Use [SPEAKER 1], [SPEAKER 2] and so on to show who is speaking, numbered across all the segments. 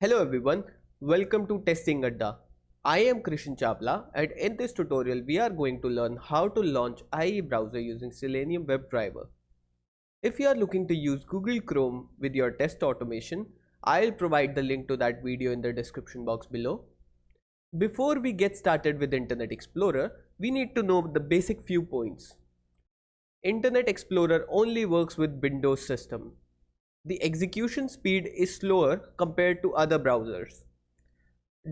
[SPEAKER 1] Hello everyone, welcome to TestingAdda. I am Krishan Chapla and in this tutorial we are going to learn how to launch IE browser using Selenium WebDriver. If you are looking to use Google Chrome with your test automation, I'll provide the link to that video in the description box below. Before we get started with Internet Explorer, we need to know the basic few points. Internet Explorer only works with Windows system. The execution speed is slower compared to other browsers.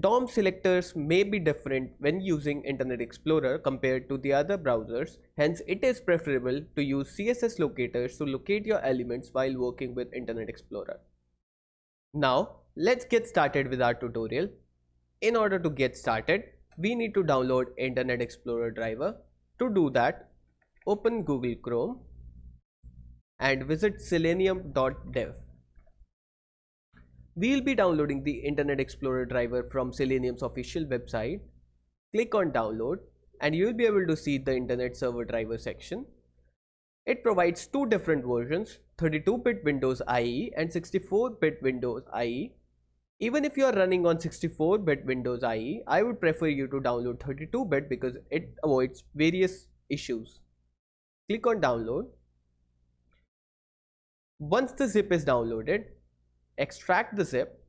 [SPEAKER 1] DOM selectors may be different when using Internet Explorer compared to the other browsers, hence it is preferable to use CSS locators to locate your elements while working with Internet Explorer. Now, let's get started with our tutorial. In order to get started, we need to download Internet Explorer driver. To do that, open Google Chrome and visit selenium.dev. We'll be downloading the Internet Explorer driver from Selenium's official website. Click on download and you'll be able to see the Internet Server driver section. It provides two different versions, 32-bit Windows IE and 64-bit Windows IE. Even if you are running on 64-bit Windows IE, I would prefer you to download 32-bit because it avoids various issues. Click on download. Once the zip is downloaded, extract the zip.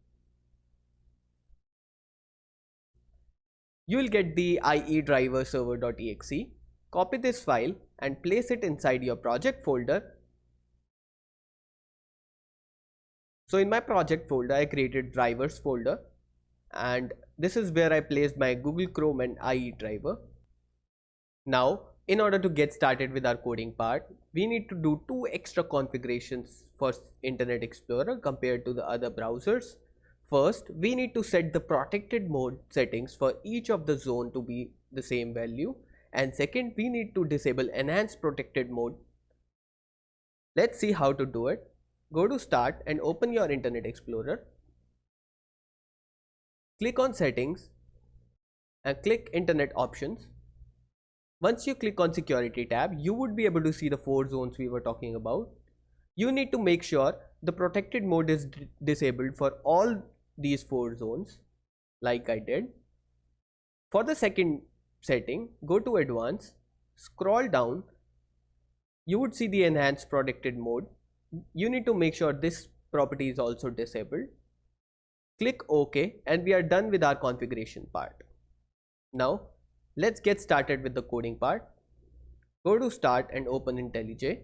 [SPEAKER 1] You will get the IE driver server.exe. Copy this file and place it inside your project folder. So in my project folder, I created drivers folder and this is where I placed my Google Chrome and IE driver. Now, in order to get started with our coding part, we need to do two extra configurations for Internet Explorer compared to the other browsers. First, we need to set the protected mode settings for each of the zone to be the same value. And second, we need to disable enhanced protected mode. Let's see how to do it. Go to Start and open your Internet Explorer. Click on Settings and click Internet Options. Once you click on Security tab, you would be able to see the four zones we were talking about. You need to make sure the protected mode is disabled for all these four zones, like I did. For the second setting, go to Advanced, scroll down, you would see the Enhanced Protected Mode. You need to make sure this property is also disabled. Click OK and we are done with our configuration part. Now, let's get started with the coding part. Go to Start and open IntelliJ.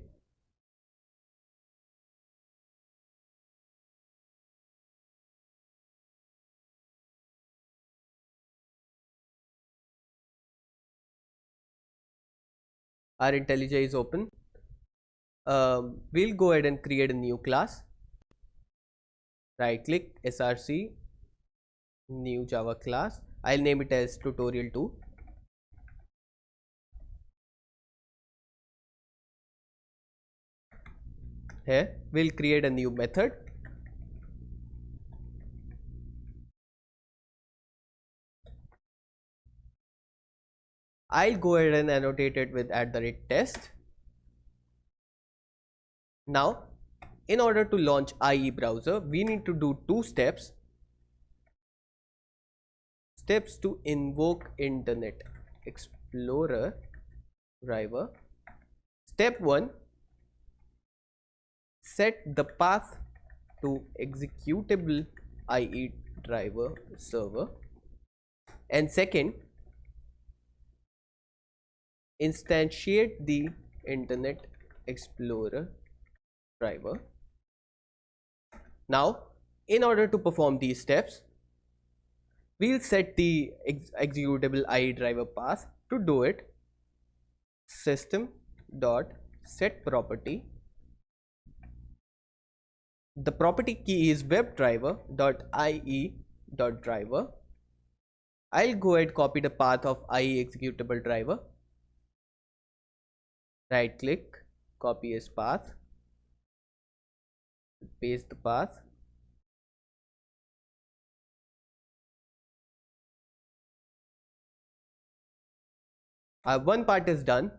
[SPEAKER 1] Our IntelliJ is open. We'll go ahead and create a new class. Right click, src, new Java class. I'll name it as tutorial2. Here we'll create a new method. I'll go ahead and annotate it with @test. Now, in order to launch IE browser, we need to do two steps. Steps to invoke Internet Explorer driver. Step 1. Set the path to executable IE driver server. And second, instantiate the Internet Explorer driver. Now, in order to perform these steps, we'll set the executable IE driver path. To do it, system.setProperty. The property key is WebDriver.ie.driver. I'll go ahead and copy the path of IE executable driver. Right click, copy as path, paste the path. One part is done.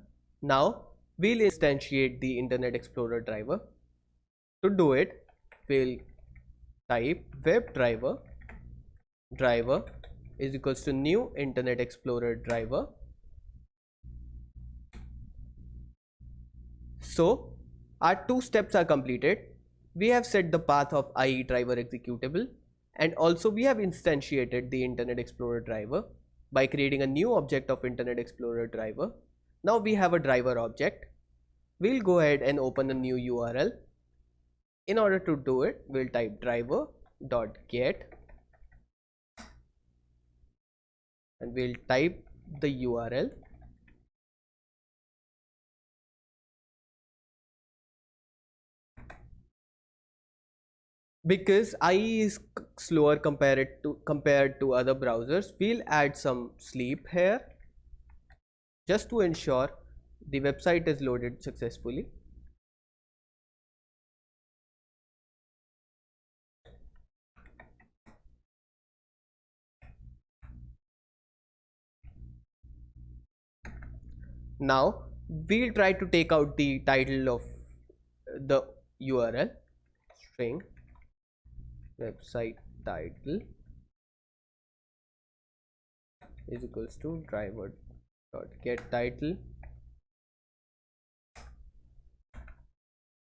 [SPEAKER 1] Now we'll instantiate the Internet Explorer driver. To do it, we'll type WebDriver driver is equals to new Internet Explorer driver. So our two steps are completed. We have set the path of IE driver executable, and also we have instantiated the Internet Explorer driver by creating a new object of Internet Explorer driver. Now we have a driver object. We'll go ahead and open a new URL. In order to do it, we'll type driver.get and we'll type the URL. Because IE is slower compared to other browsers, we'll add some sleep here just to ensure the website is loaded successfully. Now we'll try to take out the title of the URL, string website title is equals to driver.get title,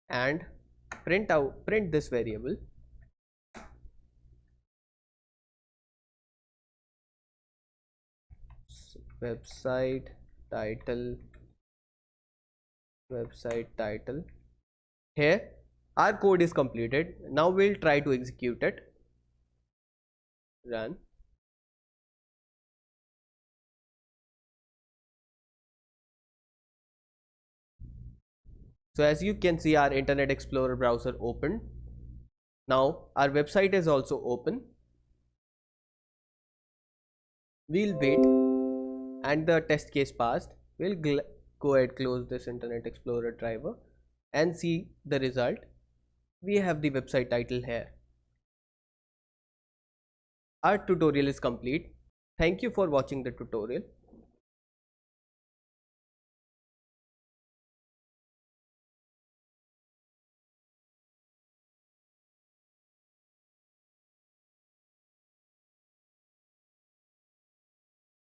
[SPEAKER 1] and print this variable website title. Here our code is completed. Now we'll try to execute it. Run. So as you can see, our Internet Explorer browser opened. Now our website is also open. We'll wait and the test case passed. We'll go ahead, close this Internet Explorer driver and see the result. We have the website title here. Our tutorial is complete. Thank you for watching the tutorial.